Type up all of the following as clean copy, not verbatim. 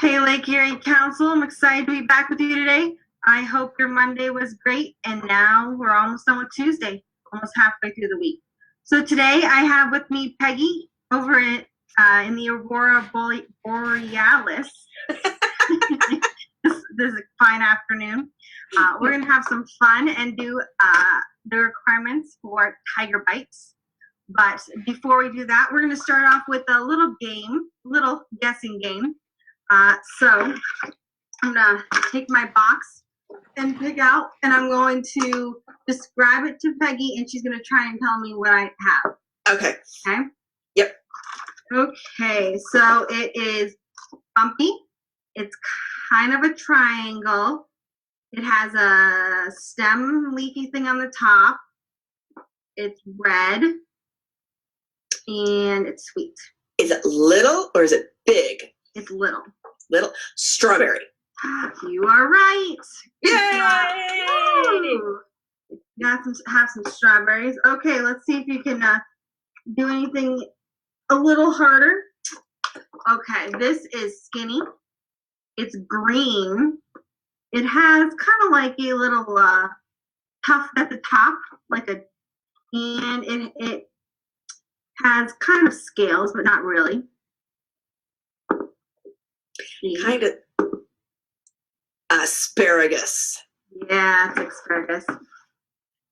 Hey, Lake Erie Council, I'm excited to be back with you today. I hope your Monday was great, and now we're almost done with Tuesday, almost halfway through the week. So today I have with me Peggy over in the Aurora Borealis. This is a fine afternoon. We're going to have some fun and do the requirements for tiger bites. But before we do that, we're going to start off with a little guessing game. So I'm gonna take my box and pick out, and I'm going to describe it to Peggy, and she's gonna try and tell me what I have. Okay. Okay? Yep. Okay, so it is bumpy. It's kind of a triangle. It has a stem leafy thing on the top. It's red, and it's sweet. Is it little or is it big? It's little. Little. Strawberry. You are right. Yay! Have some strawberries. Okay, let's see if you can do anything a little harder. Okay, this is skinny. It's green. It has kind of like a little tuft at the top, and it has kind of scales, but not really. Kind of asparagus. Yeah, it's asparagus.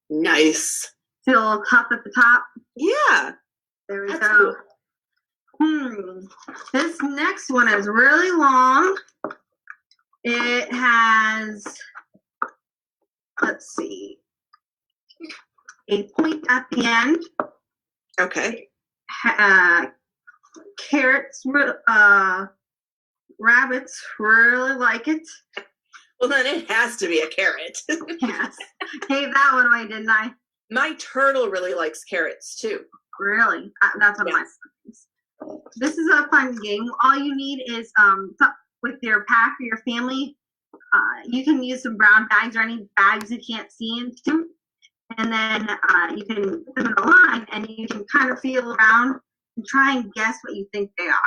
Nice. See a little tuft at the top? Yeah. There we That's go. Cool. This next one is really long. It has, let's see, a point at the end. Okay. Carrots, rabbits really like it. Well, then it has to be a carrot. Yes. Gave that one away, didn't I? My turtle really likes carrots too. Really? That's one of my favorites. This is a fun game. All you need is with your pack or your family, you can use some brown bags or any bags you can't see into. And then you can put them in a line, and you can kind of feel around and try and guess what you think they are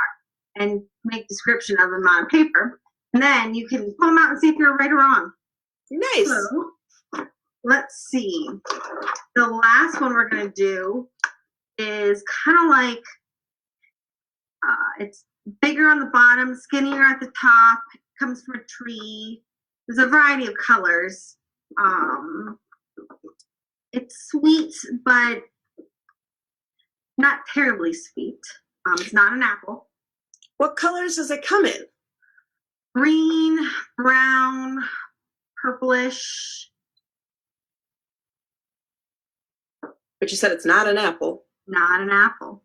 and make description of them on paper. And then you can pull them out and see if you're right or wrong. Nice. So, let's see. The last one we're going to do is kind of like, it's bigger on the bottom, skinnier at the top, comes from a tree. There's a variety of colors. It's sweet, but not terribly sweet. It's not an apple. What colors does it come in? Green, brown, purplish. But you said it's not an apple. Not an apple.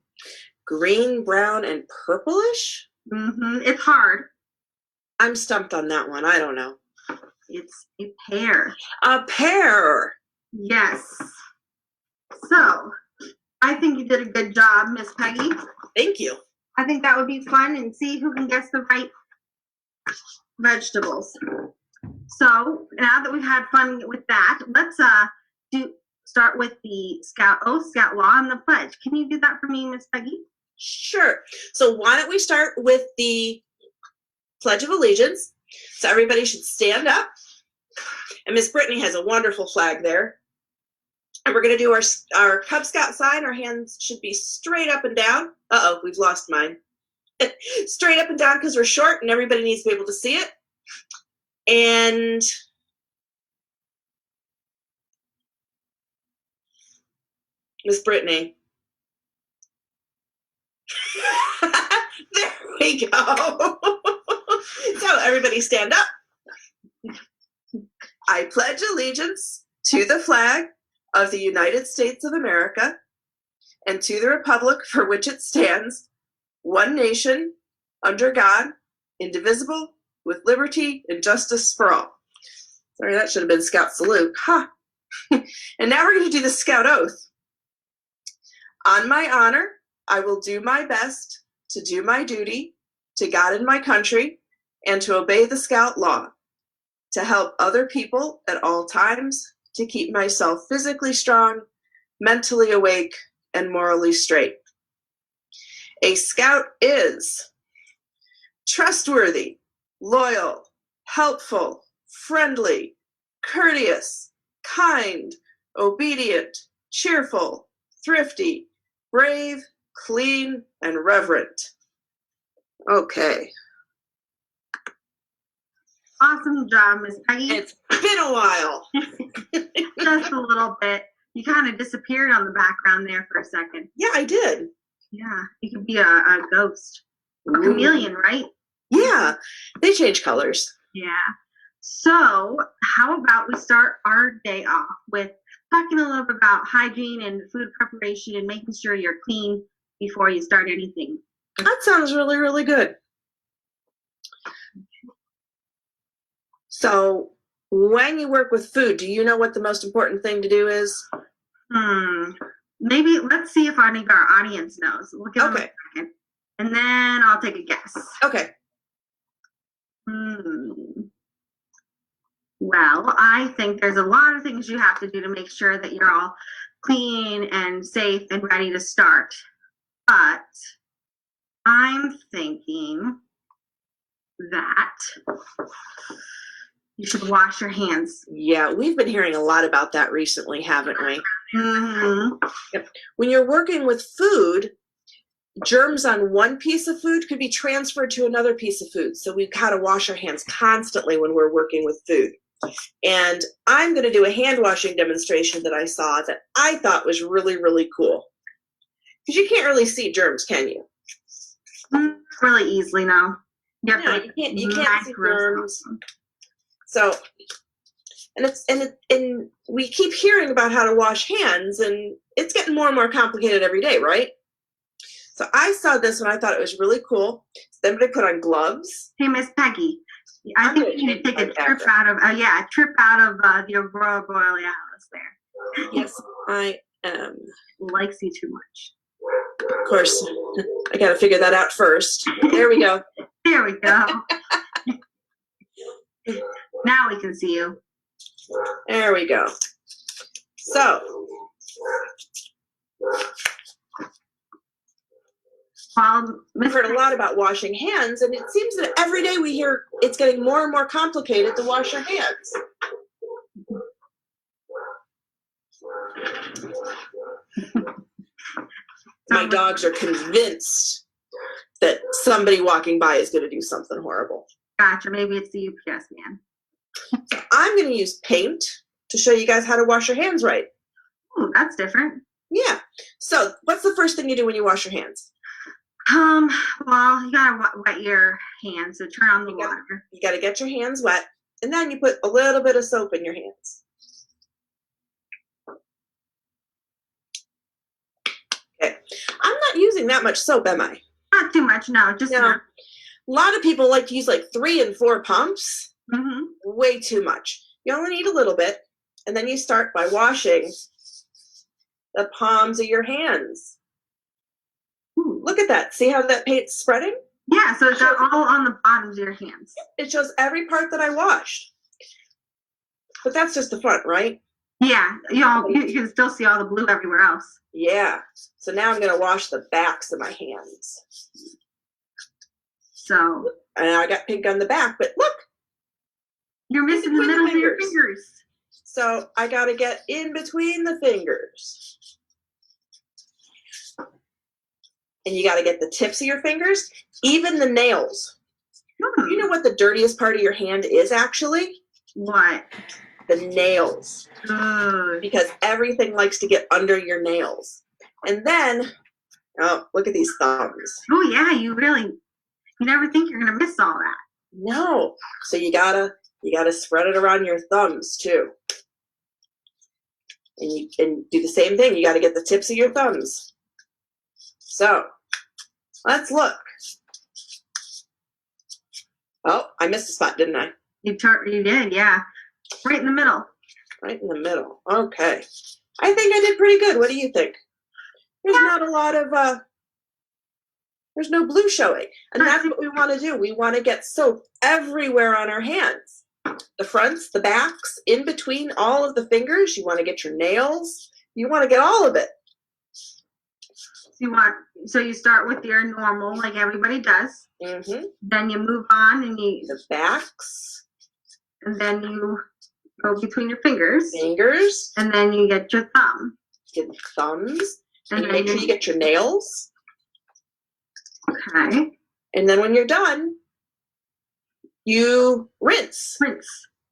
Green, brown, and purplish? It's hard. I'm stumped on that one. I don't know. It's a pear. A pear. Yes. So, I think you did a good job, Miss Peggy. Thank you. I think that would be fun, and see who can guess the right vegetables. So, now that we've had fun with that, let's start with the Scout Law and the pledge. Can you do that for me, Miss Peggy? Sure. So why don't we start with the Pledge of Allegiance? So everybody should stand up. And Miss Brittany has a wonderful flag there. And we're going to do our Cub Scout sign. Our hands should be straight up and down. Uh-oh, we've lost mine. Straight up and down because we're short and everybody needs to be able to see it. And Miss Brittany. There we go. So everybody stand up. I pledge allegiance to the flag of the United States of America and to the republic for which it stands, one nation, under God, indivisible, with liberty and justice for all. Sorry, that should have been Scout Salute. Ha! And now we're going to do the Scout Oath. On my honor, I will do my best to do my duty to God and my country and to obey the Scout Law, to help other people at all times, to keep myself physically strong, mentally awake, and morally straight. A Scout is trustworthy, loyal, helpful, friendly, courteous, kind, obedient, cheerful, thrifty, brave, clean, and reverent. Okay. Awesome job, Miss Peggy. It's been a while. Just a little bit. You kind of disappeared on the background there for a second. Yeah, I did. Yeah, you could be a ghost. A chameleon, right? Yeah, they change colors. Yeah. So how about we start our day off with talking a little bit about hygiene and food preparation and making sure you're clean before you start anything. That sounds really, really good. So when you work with food, do you know what the most important thing to do is? Maybe let's see if any of our audience knows. We'll give them a second. And then I'll take a guess. Okay. Well, I think there's a lot of things you have to do to make sure that you're all clean and safe and ready to start. But I'm thinking that you should wash your hands. Yeah, we've been hearing a lot about that recently, haven't we? Yep. When you're working with food, germs on one piece of food could be transferred to another piece of food. So we've got to wash our hands constantly when we're working with food. And I'm going to do a hand washing demonstration that I saw that I thought was really, really cool. Because you can't really see germs, can you? Really easily now. You can't see germs. So, and we keep hearing about how to wash hands, and it's getting more and more complicated every day, right? So I saw this and I thought it was really cool. So then I'm going to put on gloves. Hey, Miss Peggy, I think you need to take a trip out of the Aurora Borealis there. Yes, I am. Likes you too much. Of course, I got to figure that out first. There we go. There we go. Now we can see you. There we go. So, we've heard a lot about washing hands, and it seems that every day we hear it's getting more and more complicated to wash your hands. My dogs are convinced that somebody walking by is going to do something horrible. Gotcha. Maybe it's the UPS man. So I'm going to use paint to show you guys how to wash your hands right. Oh, that's different. Yeah. So what's the first thing you do when you wash your hands? Well, you gotta wet your hands, so turn on the water. You gotta get your hands wet, and then you put a little bit of soap in your hands. Okay. I'm not using that much soap, am I? Not too much, no. Just enough. A lot of people like to use like 3 and 4 pumps. Mm-hmm. Way too much. You only need a little bit, and then you start by washing the palms of your hands. Ooh, look at that. See how that paint's spreading? Yeah, so it's all on the bottoms of your hands. It shows every part that I washed. But that's just the front, right? Yeah, you can still see all the blue everywhere else. Yeah. So now I'm going to wash the backs of my hands. So. And I got pink on the back, but look. You're missing the middle of your fingers. So I got to get in between the fingers. And you got to get the tips of your fingers, even the nails. You know what the dirtiest part of your hand is, actually? What? The nails. Because everything likes to get under your nails. And then, oh, look at these thumbs. Oh, yeah, you never think you're going to miss all that. No. So you gotta spread it around your thumbs, too. And do the same thing. You got to get the tips of your thumbs. So, let's look. Oh, I missed a spot, didn't I? You did, yeah. Right in the middle. Right in the middle. Okay. I think I did pretty good. What do you think? There's not a lot of, there's no blue showing. And that's what we want to do. We want to get soap everywhere on our hands. The fronts, the backs, in between all of the fingers. You want to get your nails. You want to get all of it. So you start with your normal, like everybody does. Mm-hmm. Then you move on and The backs. and then you go between your fingers. Fingers. And then you get your thumb. Get the thumbs. And And make sure you get your nails. Okay. And then when you're done, you rinse. Rinse.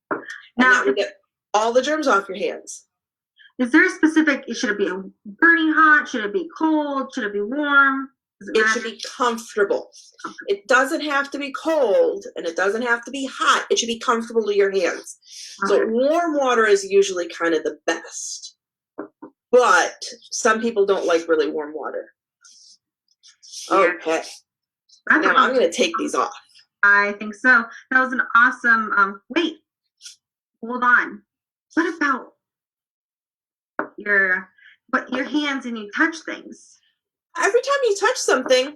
And Now, that will get all the germs off your hands. is there a specific, should it be burning hot? Should it be cold? Should it be warm? It should be comfortable. It doesn't have to be cold and it doesn't have to be hot. It should be comfortable to your hands. Okay. So warm water is usually kind of the best. But some people don't like really warm water. Yeah. Okay. Now I'm going to take these off. I think so. That was an awesome, wait, hold on. What about your hands and you touch things? Every time you touch something,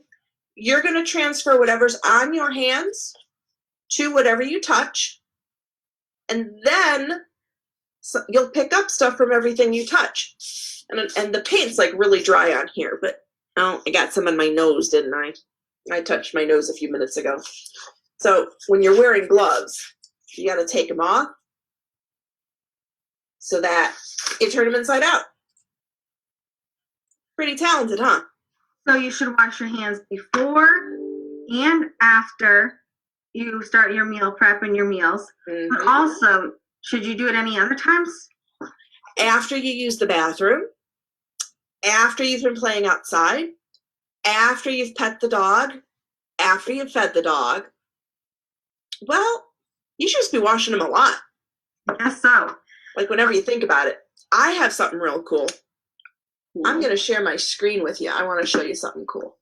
you're going to transfer whatever's on your hands to whatever you touch. And then you'll pick up stuff from everything you touch. And the paint's like really dry on here, but oh, I got some on my nose, didn't I? I touched my nose a few minutes ago. So when you're wearing gloves, you got to take them off so that you turn them inside out. Pretty talented, huh? So you should wash your hands before and after you start your meal prep and your meals. Mm-hmm. But also, should you do it any other times? After you use the bathroom, after you've been playing outside, after you've pet the dog, after you've fed the dog. Well, you should just be washing them a lot. I guess so. Like whenever you think about it. I have something real cool. I'm going to share my screen with you. I want to show you something cool.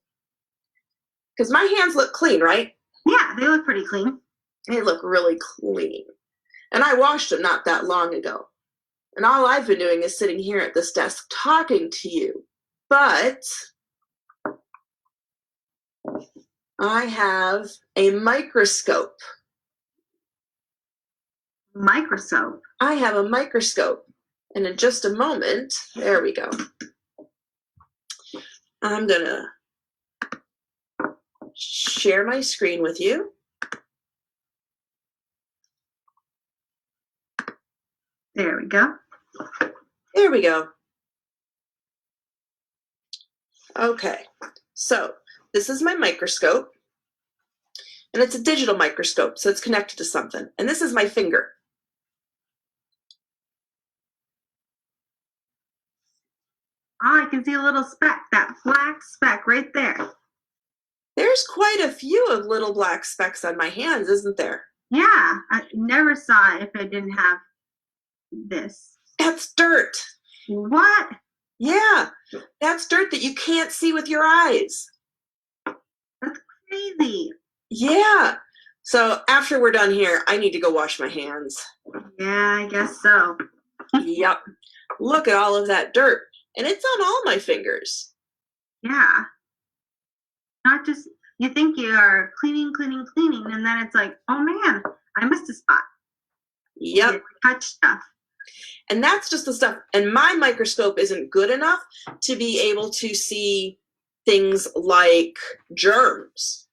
Because my hands look clean, right? Yeah, they look pretty clean. They look really clean. And I washed them not that long ago. And all I've been doing is sitting here at this desk talking to you. But I have a microscope. Microscope? I have a microscope. And in just a moment, there we go. I'm going to share my screen with you. There we go. There we go. Okay, so this is my microscope. And it's a digital microscope, so it's connected to something. And this is my finger. Oh, I can see a little speck, that black speck right there. There's quite a few of little black specks on my hands, isn't there? Yeah, I never saw it if I didn't have this. That's dirt. What? Yeah, that's dirt that you can't see with your eyes. That's crazy. Yeah. So after we're done here, I need to go wash my hands. Yeah, I guess so. Yep. Look at all of that dirt. And it's on all my fingers. Yeah. Not just, you think you are cleaning, and then it's like, oh man, I missed a spot. Yep. You touch stuff. And that's just the stuff. And my microscope isn't good enough to be able to see things like germs.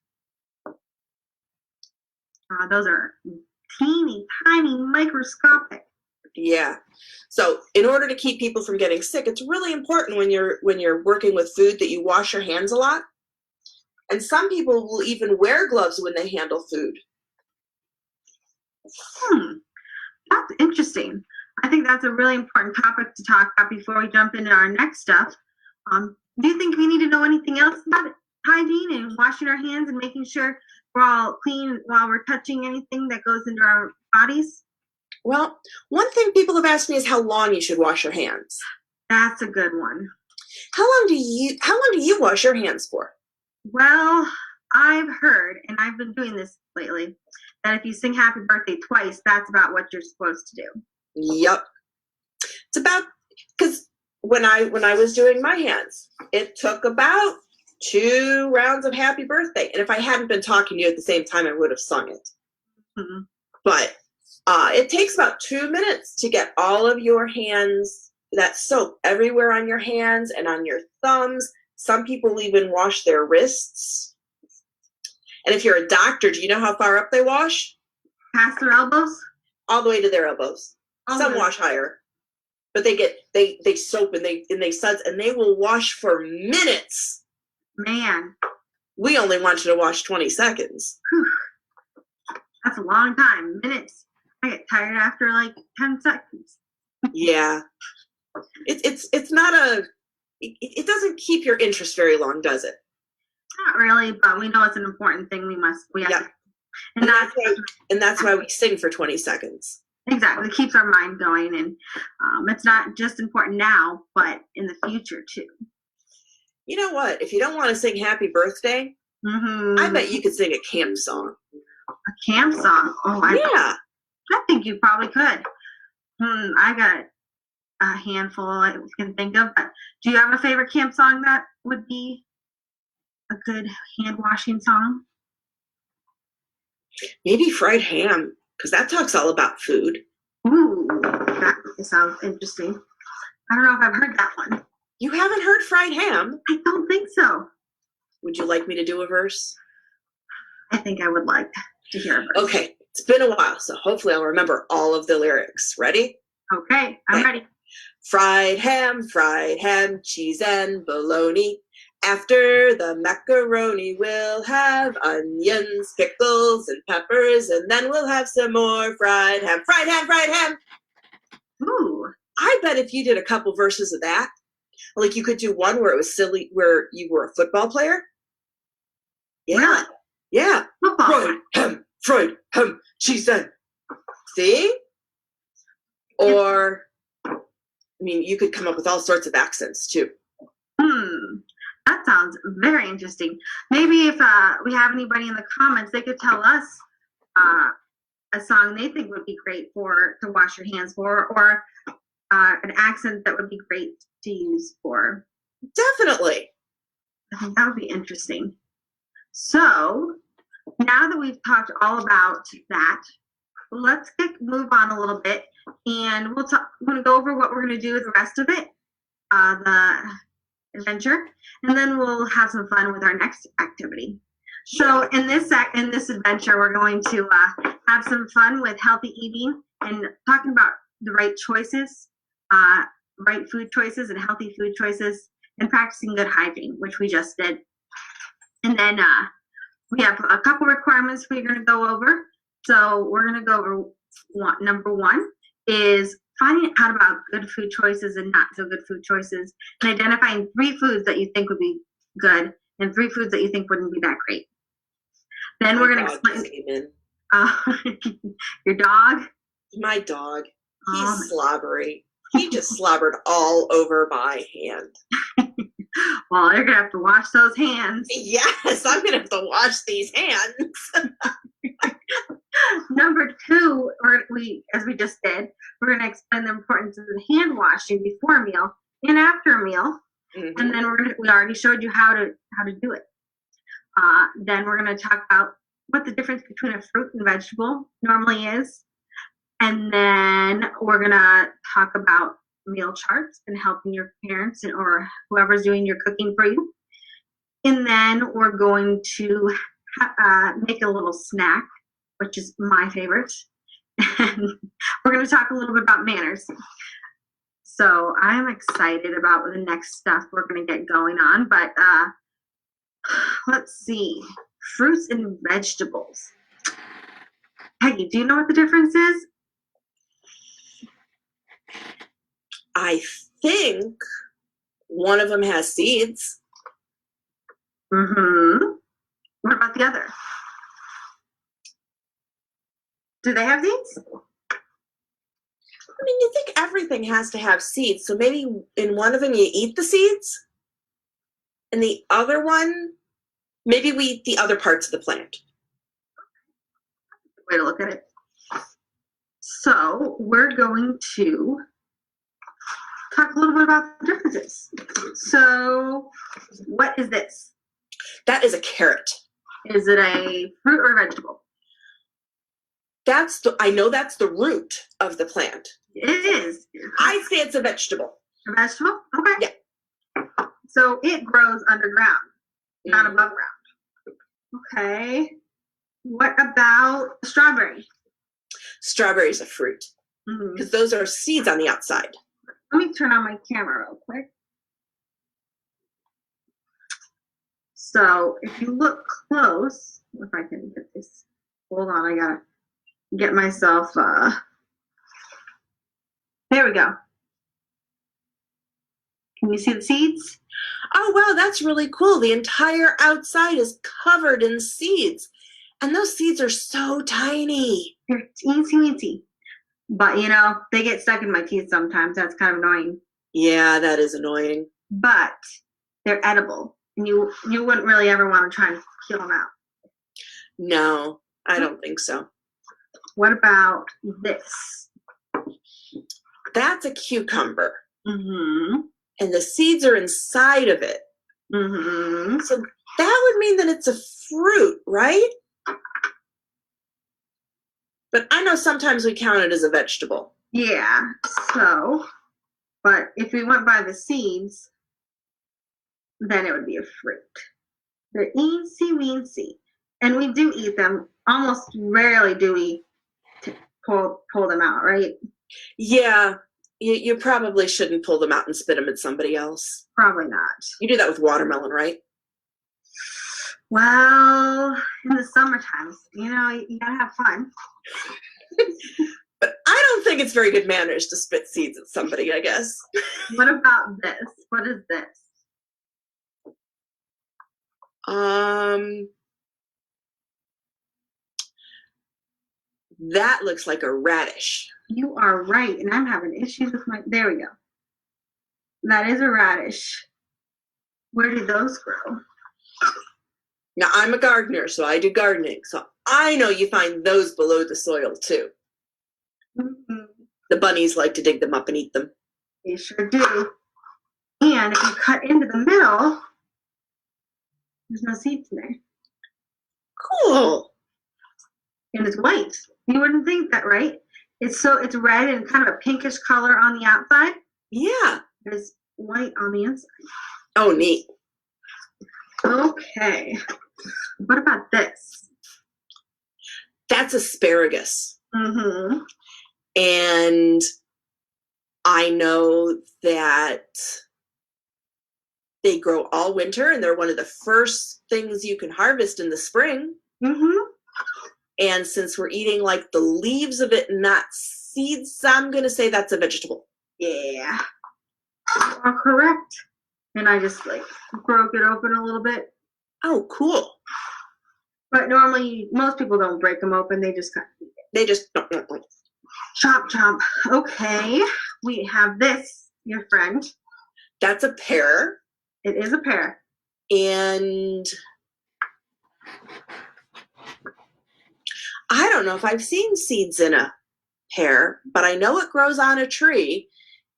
Those are teeny, tiny, microscopic. Yeah. So in order to keep people from getting sick, it's really important when you're working with food that you wash your hands a lot. And some people will even wear gloves when they handle food. That's interesting. I think that's a really important topic to talk about before we jump into our next stuff. Do you think we need to know anything else about hygiene and washing our hands and making sure we're all clean while we're touching anything that goes into our bodies? Well, one thing people have asked me is how long you should wash your hands. That's a good one. How long do you wash your hands for? Well, I've heard, and I've been doing this lately, that if you sing happy birthday twice, that's about what you're supposed to do. Yep. It's about, because when I was doing my hands, it took about 2 rounds of happy birthday. And if I hadn't been talking to you at the same time, I would have sung it. Mm-hmm. But it takes about 2 minutes to get all of your hands, that soap everywhere on your hands and on your thumbs, Some people even wash their wrists. And if you're a doctor, do you know how far up they wash? Past their elbows? All the way to their elbows. Oh, Some my. wash higher. But they soap and they suds and they will wash for minutes. Man. We only want you to wash 20 seconds. Whew. That's a long time. Minutes. I get tired after like 10 seconds. Yeah. It's not it doesn't keep your interest very long, does it? Not really, but we know it's an important thing. We have Yeah. to. And that's why we sing for 20 seconds. Exactly. It keeps our mind going. And it's not just important now, but in the future too. You know what? If you don't want to sing happy birthday, I bet you could sing a camp song. A camp song? Oh, I think you probably could. I got a handful I can think of. But do you have a favorite camp song that would be a good hand washing song? Maybe Fried Ham, because that talks all about food. Ooh, that sounds interesting. I don't know if I've heard that one. You haven't heard Fried Ham? I don't think so. Would you like me to do a verse? I think I would like to hear a verse. Okay, it's been a while, so hopefully I'll remember all of the lyrics. Ready? Okay, I'm ready. Fried ham, cheese and bologna. After the macaroni, we'll have onions, pickles, and peppers, and then we'll have some more fried ham. Fried ham, fried ham! Ooh. I bet if you did a couple verses of that, like you could do one where it was silly, where you were a football player. Yeah. Really? Yeah. Football. Fried ham, cheese and. See? Or, I mean, you could come up with all sorts of accents too. That sounds very interesting. Maybe if we have anybody in the comments, they could tell us a song they think would be great to wash your hands for, or an accent that would be great to use for. Definitely. I think that would be interesting. So now that we've talked all about that, let's move on a little bit, and I'm going to go over what we're going to do with the rest of it, the adventure, and then we'll have some fun with our next activity. So in this adventure, we're going to have some fun with healthy eating and talking about the right choices, right food choices and healthy food choices, and practicing good hygiene, which we just did. And then we have a couple requirements we're going to go over. So we're going to go over number one is finding out about good food choices and not so good food choices, and identifying 3 foods that you think would be good and 3 foods that you think wouldn't be that great. Then we're going to explain. Your dog? My dog. He's slobbery. He just slobbered all over my hand. Well, you're going to have to wash those hands. Yes, I'm going to have to wash these hands. Number 2, as we just did, we're going to explain the importance of the hand washing before a meal and after a meal. Mm-hmm. And then we already showed you how to do it. Then we're going to talk about what the difference between a fruit and vegetable normally is. And then we're going to talk about meal charts and helping your parents or whoever's doing your cooking for you. And then we're going to make a little snack, which is my favorite. And we're going to talk a little bit about manners. So I'm excited about the next stuff we're going to get going on. But let's see. Fruits and vegetables. Peggy, do you know what the difference is? I think one of them has seeds. Mm-hmm. What about the other? Do they have seeds? I mean, you think everything has to have seeds, so maybe in one of them you eat the seeds, and the other one, maybe we eat the other parts of the plant. Way to look at it. So we're going to talk a little bit about the differences. So what is this? That is a carrot. Is it a fruit or a vegetable? I know that's the root of the plant. It is. I say it's a vegetable. A vegetable? Okay. Yeah. So it grows underground, not Mhm. above ground. Okay. What about strawberry? Strawberry is a fruit Mm-hmm. because those are seeds on the outside. Let me turn on my camera real quick. So if you look close, if I can get this, hold on, I gotta get myself, there we go. Can you see the seeds? Oh, wow, that's really cool. The entire outside is covered in seeds. And those seeds are so tiny. They're teensy weensy. But, you know, they get stuck in my teeth sometimes. That's kind of annoying. Yeah, that is annoying. But they're edible. And you wouldn't really ever want to try and peel them out. No, I don't think so. What about this? That's a cucumber. Mm-hmm. And the seeds are inside of it. Mm-hmm. So that would mean that it's a fruit, right? But I know sometimes we count it as a vegetable. Yeah. So, but if we went by the seeds, then it would be a fruit. They're eensy weensy. And we do eat them. Almost rarely do we pull them out, right? Yeah, you probably shouldn't pull them out and spit them at somebody else. Probably not. You do that with watermelon, right? Well, in the summertime, you know, you gotta have fun. But I don't think it's very good manners to spit seeds at somebody, I guess. What about this? What is this? That looks like a radish. You are right, and I'm having issues with my. There we go. That is a radish. Where do those grow? Now, I'm a gardener, so I do gardening. So I know you find those below the soil, too. Mm-hmm. The bunnies like to dig them up and eat them. They sure do. And if you cut into the middle, there's no seeds in there. Cool. And it's white. You wouldn't think that, right? It's red and kind of a pinkish color on the outside. Yeah. There's white on the inside. Oh, neat. Okay. What about this? That's asparagus. Mm-hmm. And I know that they grow all winter, and they're one of the first things you can harvest in the spring. Mm-hmm. And since we're eating like the leaves of it, not seeds, I'm going to say that's a vegetable. Yeah. You are correct. And I just like broke it open a little bit. Oh, cool. But normally, most people don't break them open. They just kind of eat it. They just Chomp, chomp. Okay. We have this, your friend. That's a pear. It is a pear. And I don't know if I've seen seeds in a pear, but I know it grows on a tree,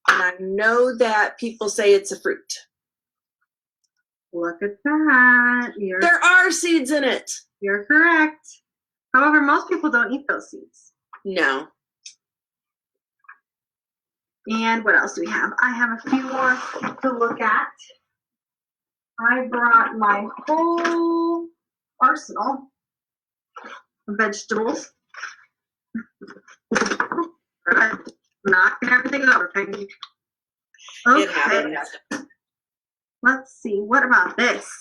and I know that people say it's a fruit. Look at that. There are seeds in it. You're correct. However, most people don't eat those seeds. No. And what else do we have? I have a few more to look at. I brought my whole arsenal of vegetables. Knocking everything over, Peggy. It Okay. happens. Let's see. What about this?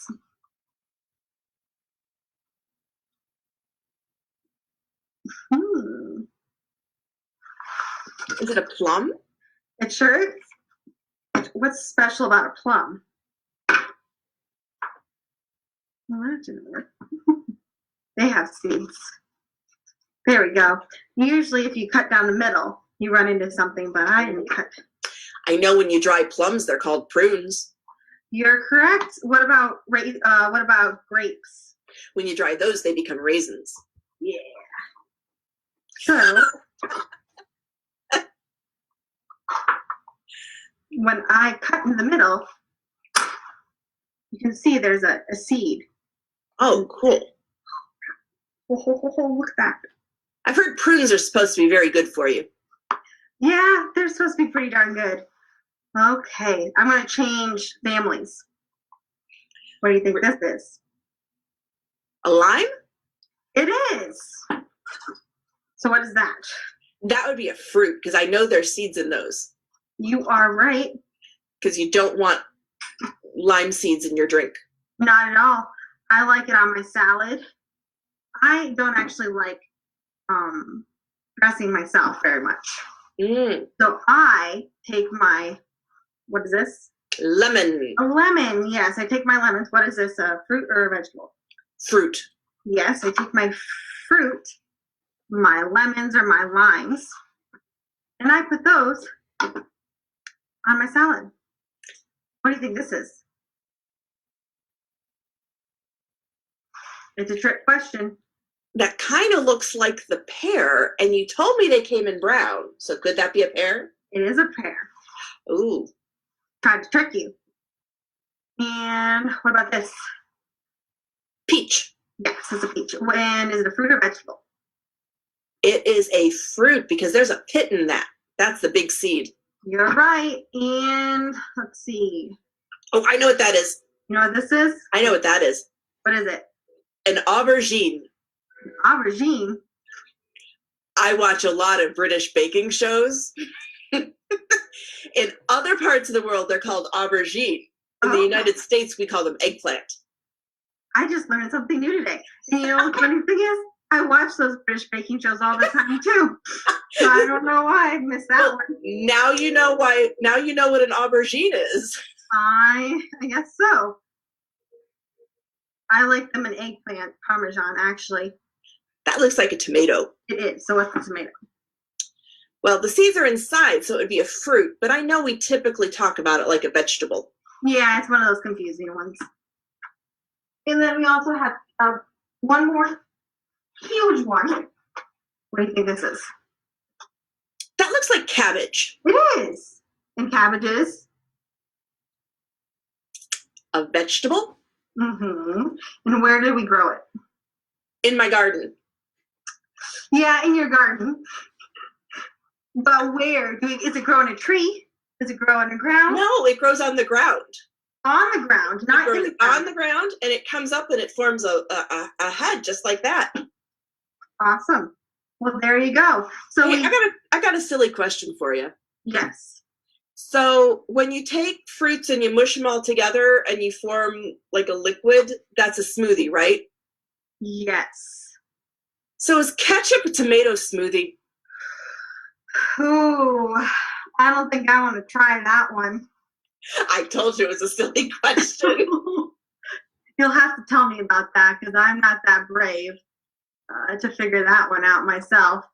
Is it a plum? It sure is. What's special about a plum? Well, that didn't work. They have seeds. There we go. Usually, if you cut down the middle, you run into something, but I didn't cut. I know when you dry plums, they're called prunes. You're correct. What about grapes? When you dry those, they become raisins. Yeah. So, when I cut in the middle, you can see there's a seed. Oh, cool. Look at that. I've heard prunes are supposed to be very good for you. Yeah, they're supposed to be pretty darn good. Okay, I'm going to change families. What do you think this is? A lime? It is. So what is that? That would be a fruit because I know there's seeds in those. You are right. Because you don't want lime seeds in your drink. Not at all. I like it on my salad. I don't actually like dressing myself very much. So I take my, what is this? Lemon. A lemon. Yes, I take my lemons. What is this? A fruit or a vegetable? Fruit. Yes, I take my fruit, my lemons or my limes, and I put those on my salad. What do you think this is? It's a trick question. That kind of looks like the pear, and you told me they came in brown. So could that be a pear? It is a pear. Ooh. Tried to trick you. And what about this? Peach. Yes, it's a peach. And is it a fruit or vegetable? It is a fruit because there's a pit in that. That's the big seed. You're right. And let's see. Oh, I know what that is. You know what this is? I know what that is. What is it? An aubergine. Aubergine? I watch a lot of British baking shows. In other parts of the world, they're called aubergine. In the United States, we call them eggplant. I just learned something new today. And you know what the funny thing is? I watch those British baking shows all the time too. So I don't know why I missed that one. Now you know why. Now you know what an aubergine is. I guess so. I like them in eggplant parmesan, actually. That looks like a tomato. It is. So what's the tomato? Well, the seeds are inside, so it would be a fruit, but I know we typically talk about it like a vegetable. Yeah, it's one of those confusing ones. And then we also have one more huge one. What do you think this is? That looks like cabbage. It is. And cabbages? A vegetable? Mm-hmm. And where did we grow it? In my garden. Yeah, in your garden. But where? Is it grow in a tree? Does it grow on the ground? No, it grows on the ground. On the ground, not in the ground. On the ground, and it comes up and it forms a head just like that. Awesome. Well, there you go. So hey, I got a silly question for you. Yes. So when you take fruits and you mush them all together and you form like a liquid, that's a smoothie, right? Yes. So is ketchup a tomato smoothie? Ooh, I don't think I want to try that one. I told you it was a silly question. You'll have to tell me about that because I'm not that brave to figure that one out myself.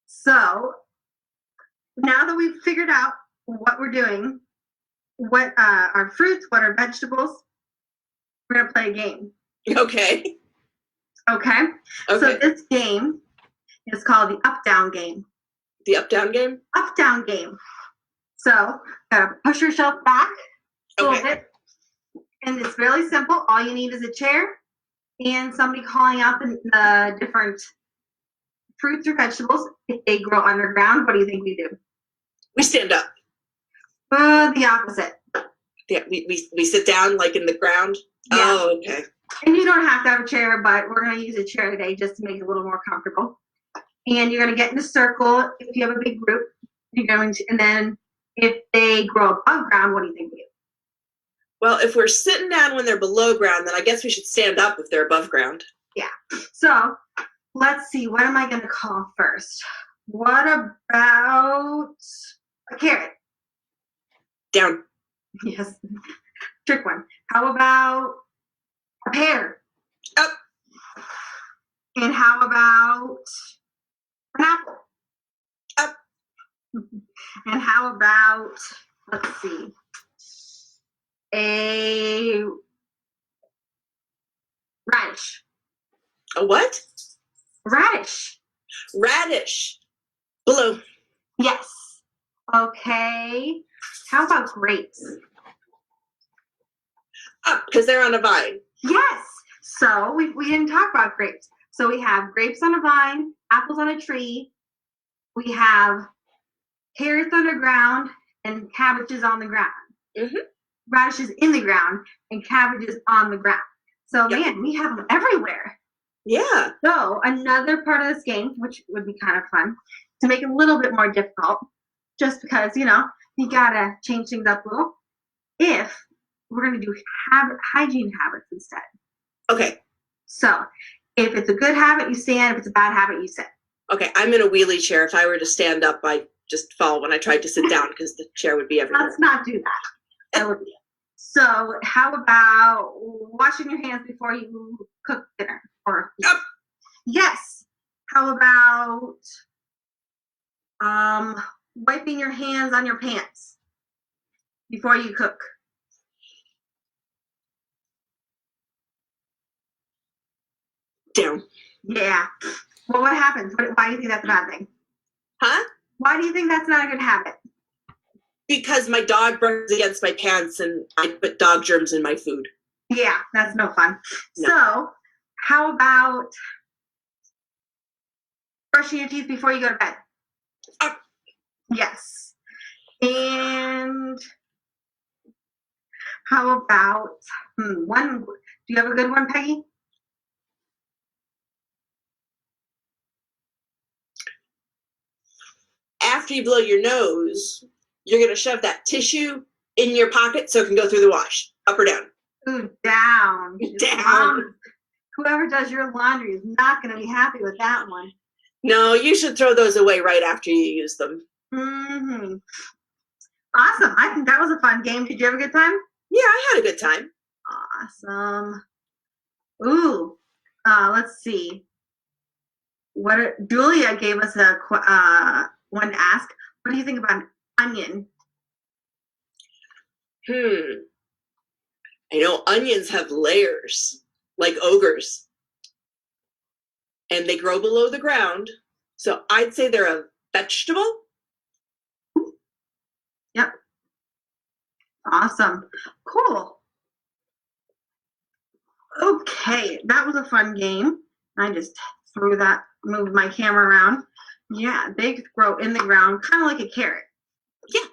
So now that we've figured out what we're doing, what are fruits, what are vegetables, we're going to play a game. Okay. Okay? So this game is called the up-down game. The up-down game? Up-down game. So, push yourself back a little bit. And it's really simple. All you need is a chair and somebody calling out the different fruits or vegetables. If they grow underground, what do you think we do? We stand up. The opposite. Yeah, we sit down like in the ground? Yeah. Oh, okay. And you don't have to have a chair, but we're going to use a chair today just to make it a little more comfortable. And you're going to get in a circle if you have a big group. You're going to, and then if they grow above ground, what do you think we do? Well, if we're sitting down when they're below ground, then I guess we should stand up if they're above ground. Yeah. So let's see. What am I going to call first? What about a carrot? Down. Yes. Trick one. How about a pear? Up. And how about an apple? Up. And how about, let's see, a radish? A what? Radish. Radish. Below. Yes. Okay. How about grapes? Up, because they're on a vine. Yes. So we didn't talk about grapes. So we have grapes on a vine, apples on a tree. We have carrots underground and cabbages on the ground. Mm-hmm. radishes in the ground, and cabbages on the ground. So man, we have them everywhere. Yeah. So another part of this game, which would be kind of fun, to make it a little bit more difficult, just because, you gotta change things up a little. If we're gonna do hygiene habits instead. Okay. So if it's a good habit, you stand. If it's a bad habit, you sit. Okay, I'm in a wheelie chair. If I were to stand up, I just fall when I tried to sit down because the chair would be everywhere. Let's not do that. That would be it. So how about washing your hands before you cook dinner? Yes. How about wiping your hands on your pants before you cook? Down. Yeah. Well, what happens? Why do you think that's a bad thing? Huh? Why do you think that's not a good habit? Because my dog brushes against my pants and I put dog germs in my food. Yeah, that's no fun. No. So how about brushing your teeth before you go to bed? Yes. And how about one? Do you have a good one, Peggy? After you blow your nose, you're going to shove that tissue in your pocket so it can go through the wash. Up or down? Ooh, down. Down. Whoever does your laundry is not going to be happy with that one. No, you should throw those away right after you use them. Mm-hmm. Awesome. I think that was a fun game. Did you have a good time? Yeah, I had a good time. Awesome. Ooh, let's see. Julia gave us a one to ask. What do you think about an onion? I know onions have layers, like ogres. And they grow below the ground. So I'd say they're a vegetable. Yep. Awesome. Cool. Okay, that was a fun game. I just moved my camera around. Yeah, they grow in the ground, kind of like a carrot. Yeah.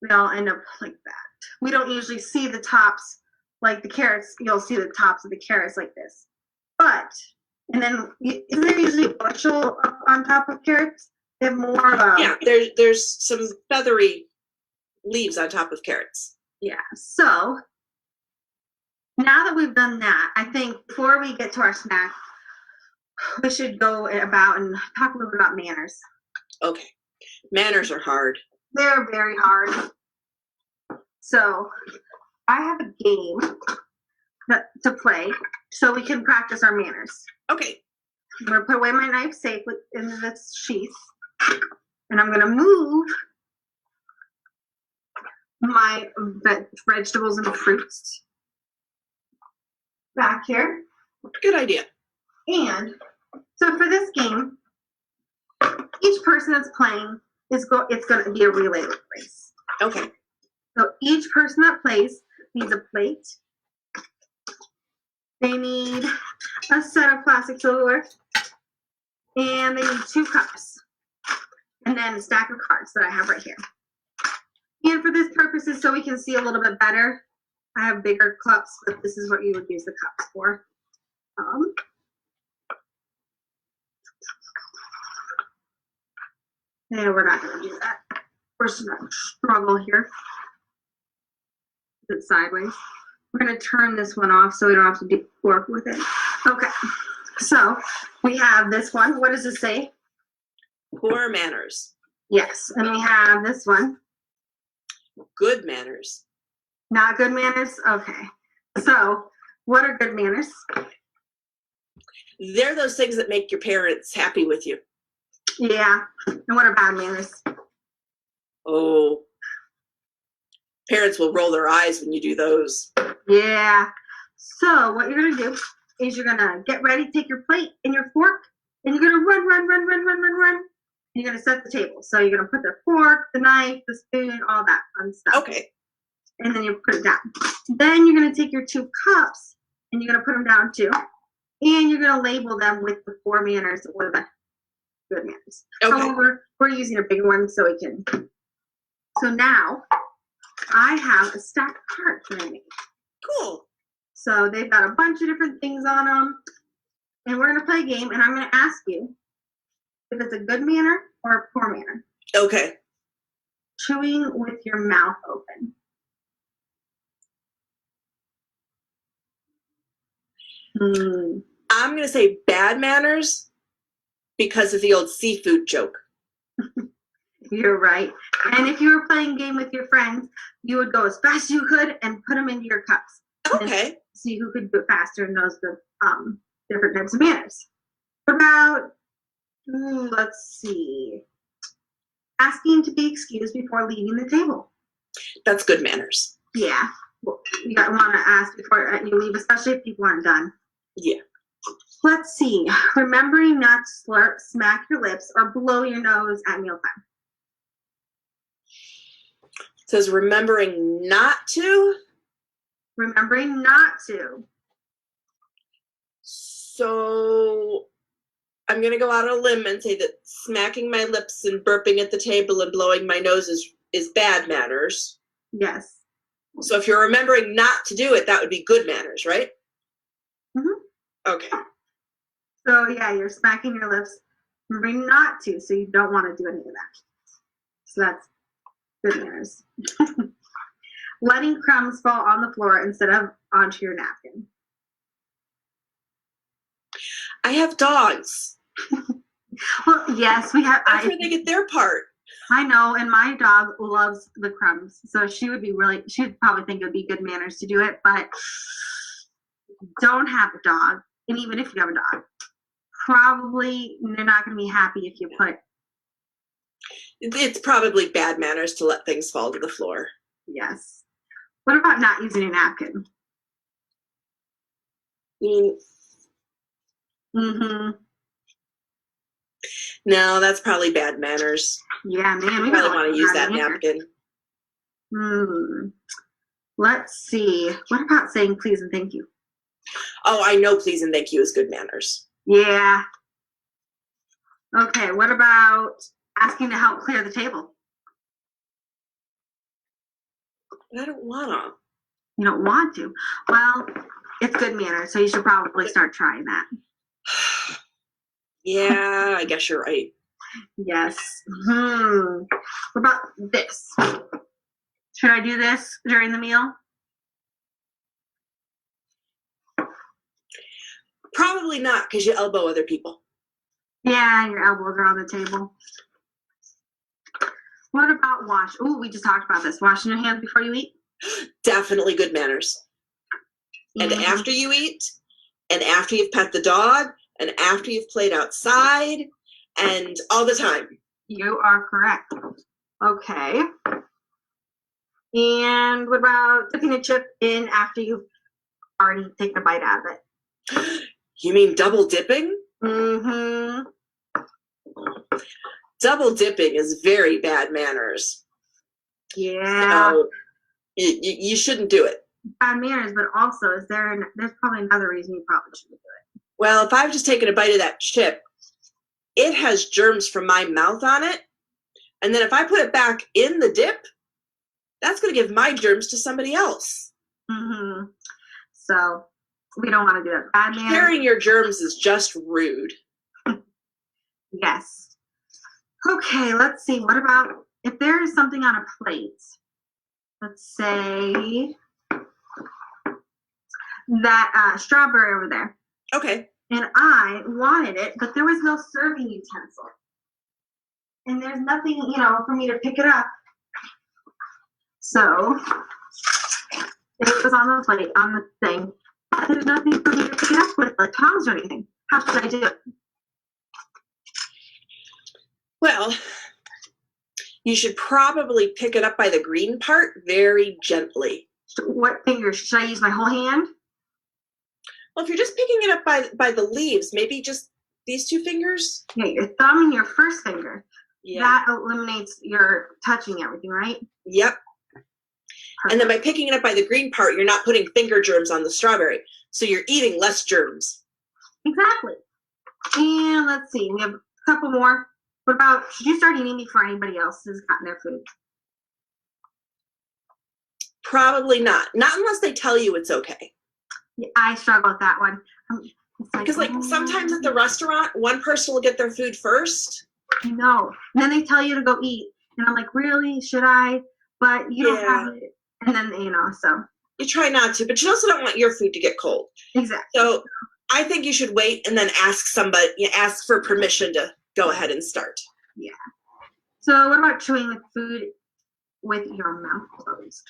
They all end up like that. We don't usually see the tops like the carrots. You'll see the tops of the carrots like this. And then isn't there usually a bushel on top of carrots? They have more of a... Yeah, there's some feathery leaves on top of carrots. Yeah, so now that we've done that, I think before we get to our snack, we should go about and talk a little bit about manners. Okay. Manners are hard. They're very hard. So I have a game to play so we can practice our manners. Okay. I'm going to put away my knife safely in this sheath. And I'm going to move my vegetables and fruits back here. Good idea. And so for this game, each person that's playing it's going to be a relay race. Okay. So each person that plays needs a plate. They need a set of plastic silverware. And they need 2 cups. And then a stack of cards that I have right here. And for this purpose is so we can see a little bit better. I have bigger cups, but this is what you would use the cups for. And we're not going to do that. We're just going to struggle here. Put it sideways. We're going to turn this one off so we don't have to work with it. Okay. So we have this one. What does it say? Poor manners. Yes. And we have this one. Good manners. Not good manners? Okay. So what are good manners? They're those things that make your parents happy with you. Yeah. And what are bad manners? Oh. Parents will roll their eyes when you do those. Yeah. So what you're going to do is you're going to get ready, take your plate and your fork, and you're going to run. You're going to set the table. So you're going to put the fork, the knife, the spoon, all that fun stuff. Okay. And then you put it down. Then you're going to take your 2 cups and you're going to put them down too. And you're going to label them with the 4 manners or the good manners. Okay. However, we're using a big one so we can. So now I have a stack of cards for me. Cool. So they've got a bunch of different things on them. And we're going to play a game, and I'm going to ask you if it's a good manner or a poor manner. Okay. Chewing with your mouth open. I'm going to say bad manners because of the old seafood joke. You're right. And if you were playing a game with your friends, you would go as fast as you could and put them into your cups. Okay. See who could do it faster and knows the different types of manners. What about, let's see, asking to be excused before leaving the table? That's good manners. Yeah. You want to ask before you leave, especially if people aren't done. Yeah. Let's see. Remembering not to slurp, smack your lips, or blow your nose at mealtime. It says remembering not to. Remembering not to. So I'm going to go out on a limb and say that smacking my lips and burping at the table and blowing my nose is bad manners. Yes. So if you're remembering not to do it, that would be good manners, right? Mm-hmm. Okay. So yeah, you're smacking your lips, remembering not to, so you don't want to do any of that. So that's good manners. Letting crumbs fall on the floor instead of onto your napkin. I have dogs. Well, yes, we have. That's where they get their part. I know, and my dog loves the crumbs, so she would probably think it would be good manners to do it, but don't have a dog, and even if you have a dog, probably they're not going to be happy if you put. It's probably bad manners to let things fall to the floor. Yes. What about not using a napkin? Mm-hmm. No, that's probably bad manners. Yeah, man. We probably want to use that napkin. Let's see. What about saying please and thank you? Oh, I know please and thank you is good manners. Yeah. Okay, what about asking to help clear the table? But I don't want to. You don't want to? Well, it's good manners, so you should probably start trying that. Yeah, I guess you're right. Yes. What about this? Should I do this during the meal? Probably not, because you elbow other people. Yeah, your elbows are on the table. What about wash? Oh, we just talked about this. Washing your hands before you eat? Definitely good manners. And after you eat, and after you've pet the dog, and after you've played outside, and all the time. You are correct. Okay. And what about dipping a chip in after you've already taken a bite out of it? You mean double dipping? Mm-hmm. Double dipping is very bad manners. Yeah. So you shouldn't do it. Bad manners, but also there's probably another reason you probably shouldn't do it. Well, if I've just taken a bite of that chip, it has germs from my mouth on it. And then if I put it back in the dip, that's going to give my germs to somebody else. Mm-hmm. So we don't want to do that. Bad manners. Sharing your germs is just rude. Yes. Okay, let's see. What about if there is something on a plate? Let's say that strawberry over there. Okay. And I wanted it, but there was no serving utensil. And there's nothing, for me to pick it up. So it was on the plate, on the thing. There's nothing for me to pick it up with, like tongs or anything. How should I do it? Well, you should probably pick it up by the green part very gently. What fingers? Should I use my whole hand? Well, if you're just picking it up by the leaves, maybe just these two fingers. Yeah, your thumb and your first finger. Yeah. That eliminates your touching everything, right? Yep. Perfect. And then by picking it up by the green part, you're not putting finger germs on the strawberry. So you're eating less germs. Exactly. And let's see, we have a couple more. What about, should you start eating before anybody else has gotten their food? Probably not. Not unless they tell you it's okay. Yeah, I struggle with that one. Because like sometimes at the restaurant, one person will get their food first. I know. And then they tell you to go eat. And I'm like, really? Should I? But you don't have it. And then, so. You try not to, but you also don't want your food to get cold. Exactly. So I think you should wait and then ask for permission to go ahead and start. Yeah. So what about chewing the food with your mouth closed?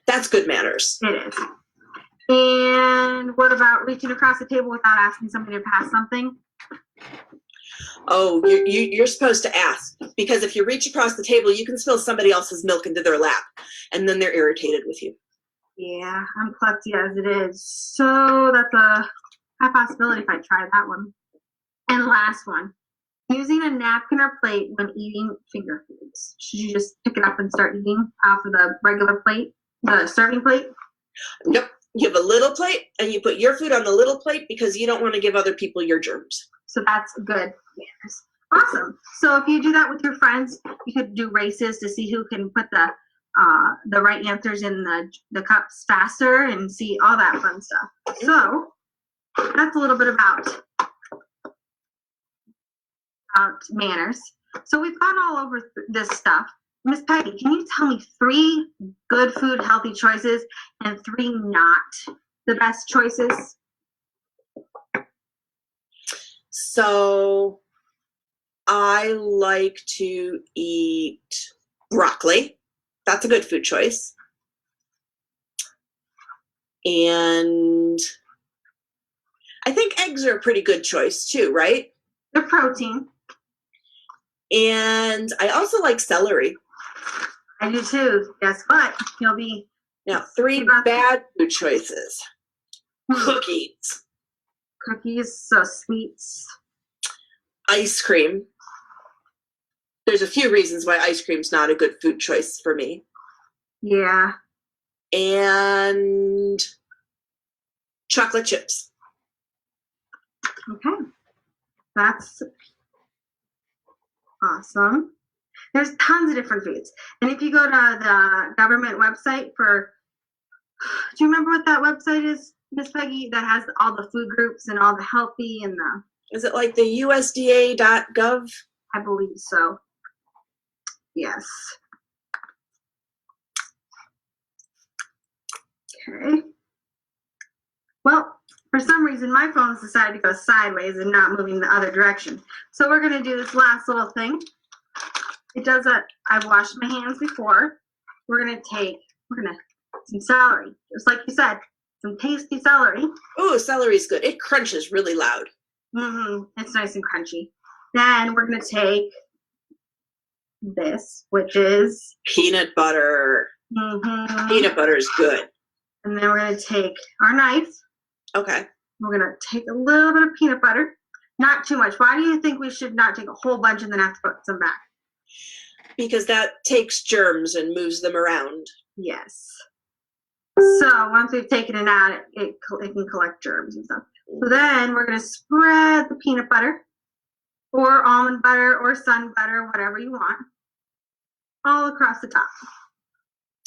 That's good manners. It is. And what about reaching across the table without asking somebody to pass something? Oh, you're supposed to ask, because if you reach across the table, you can spill somebody else's milk into their lap, and then they're irritated with you. Yeah, I'm klutzy as it is. So that's a high possibility if I try that one. And last one, using a napkin or plate when eating finger foods. Should you just pick it up and start eating off of the regular plate, the serving plate? Nope. You have a little plate, and you put your food on the little plate because you don't want to give other people your germs. So that's good manners. Awesome. So if you do that with your friends, you could do races to see who can put the right answers in the cups faster and see all that fun stuff. So that's a little bit about manners. So we've gone all over this stuff. Miss Peggy, can you tell me 3 good food, healthy choices and 3 not the best choices? So I like to eat broccoli. That's a good food choice. And I think eggs are a pretty good choice too, right? The protein. And I also like celery. I do too. Guess what? You'll be... Now, 3 bad food choices. Cookies. Cookies, so sweets. Ice cream. There's a few reasons why ice cream's not a good food choice for me. Yeah. And chocolate chips. Okay. That's awesome. There's tons of different foods. And if you go to the government website do you remember what that website is, Miss Peggy? That has all the food groups and all the healthy and the... Is it like the USDA.gov? I believe so. Yes. Okay. Well, for some reason, my phone's decided to go sideways and not moving the other direction. So we're going to do this last little thing. It does that. I've washed my hands before. We're going to some celery. Just like you said, some tasty celery. Oh, celery's good. It crunches really loud. It's nice and crunchy. Then we're going to take this, which is peanut butter. Peanut butter is good. And then we're going to take our knife. Okay. We're going to take a little bit of peanut butter. Not too much. Why do you think we should not take a whole bunch and then have to put some back? Because that takes germs and moves them around. Yes. So once we've taken it out, it can collect germs and stuff. So then we're going to spread the peanut butter or almond butter or sun butter, whatever you want, all across the top.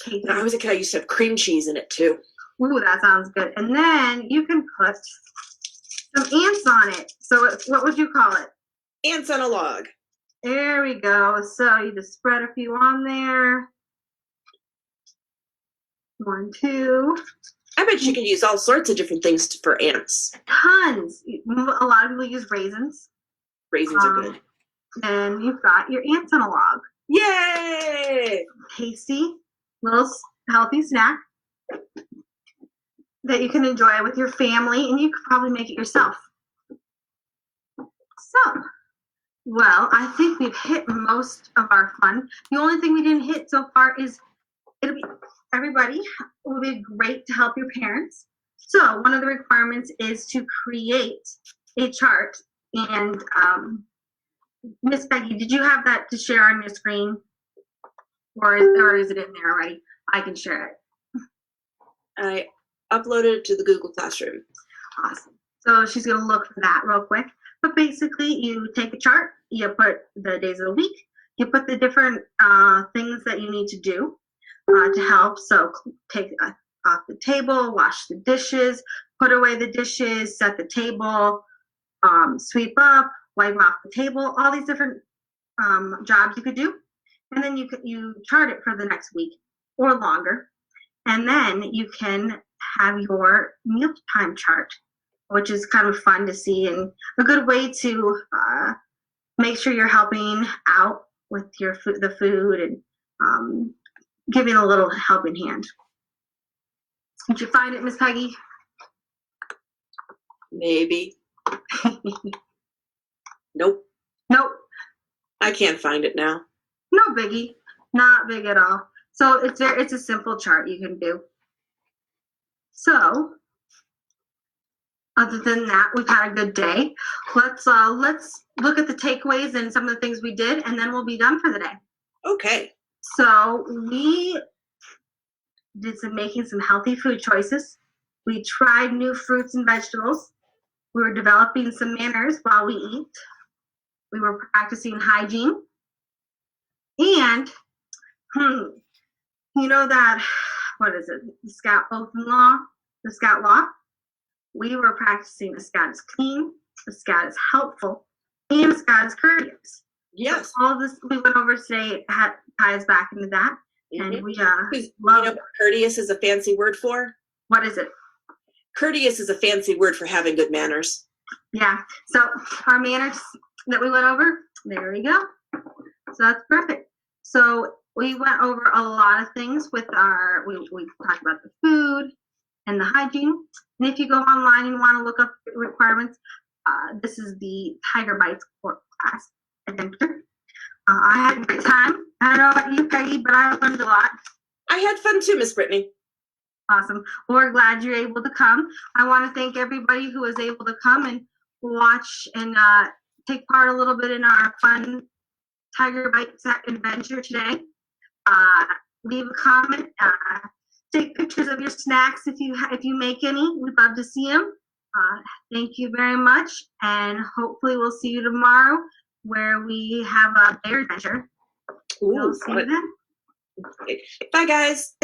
When I was a kid, I used to have cream cheese in it too. Ooh, that sounds good. And then you can put some ants on it. So what would you call it? Ants on a log. There we go. So you just spread a few on there. 1, 2. I bet you can use all sorts of different things for ants. Tons. A lot of people use raisins. Raisins are good. And you've got your ants on a log. Yay! Tasty, little healthy snack that you can enjoy with your family, and you could probably make it yourself. So, well, I think we've hit most of our fun. The only thing we didn't hit so far is everybody will be great to help your parents. So one of the requirements is to create a chart. And Miss Peggy, did you have that to share on your screen? Or is it in there already? I can share it. I uploaded it to the Google Classroom. Awesome. So she's going to look for that real quick. But basically, you take a chart, you put the days of the week, you put the different things that you need to do. to help. So take off the table, wash the dishes, put away the dishes, set the table, sweep up, wipe off the table, all these different jobs you could do. And then you chart it for the next week or longer. And then you can have your mealtime chart, which is kind of fun to see and a good way to make sure you're helping out with the food and giving a little helping hand. Did you find it, Miss Peggy? Maybe. Nope. Nope. I can't find it now. No biggie. Not big at all. So it's a simple chart you can do. So other than that, we've had a good day. Let's look at the takeaways and some of the things we did, and then we'll be done for the day. Okay. So we did making some healthy food choices. We tried new fruits and vegetables. We were developing some manners while we eat. We were practicing hygiene. And, you know that, what is it, the Scout oath and law, the Scout law? We were practicing the Scout is clean, the Scout is helpful, and the Scout is courteous. Yes. So all this we went over today ties back into that. Mm-hmm. And we love you know what courteous is a fancy word for? What is it? Courteous is a fancy word for having good manners. Yeah. So our manners that we went over, there we go. So that's perfect. So we went over a lot of things with we talked about the food and the hygiene. And if you go online and want to look up requirements, this is the Tiger Bites class adventure. I had a great time. I don't know about you, Peggy, but I learned a lot. I had fun too, Miss Brittany. Awesome. Well, we're glad you're able to come. I want to thank everybody who was able to come and watch and take part a little bit in our fun Tiger Bites adventure today. Leave a comment. Take pictures of your snacks if you make any. We'd love to see them. Thank you very much, and hopefully we'll see you tomorrow where we have a bear adventure. Ooh, We'll see you then. Bye, guys.